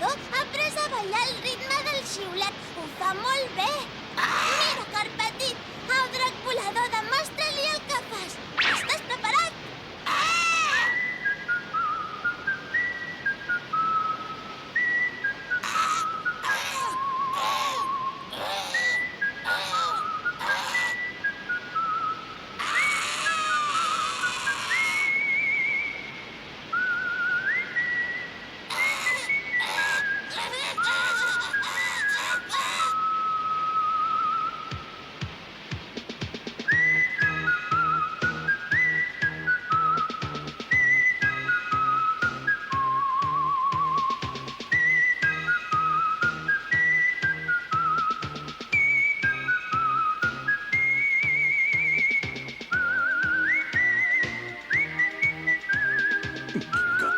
volador ha après a ballar al ritme del xiulet. Ho fa molt bé. Mira, Carpetit, el drac volador, demostra-li el que fas. Estàs preparat?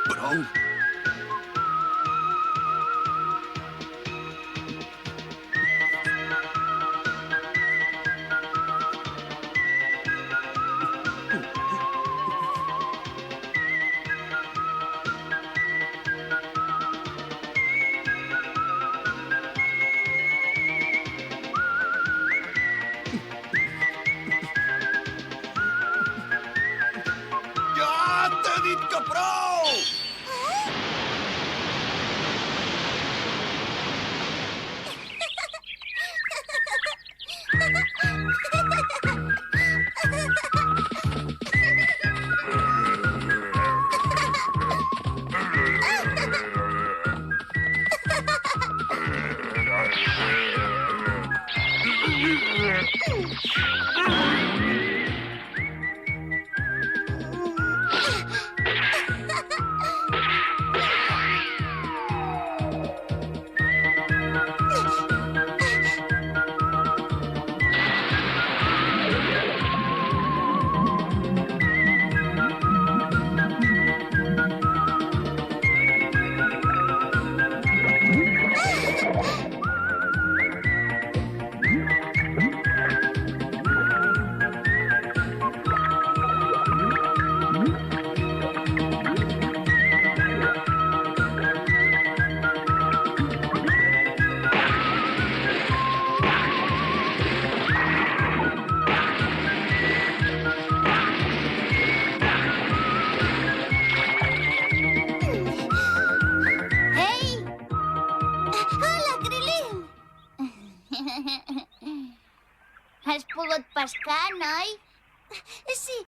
Prou! Ja t'he dit que prou! Ei! Hola, Krilin! Has pogut pescar, noi?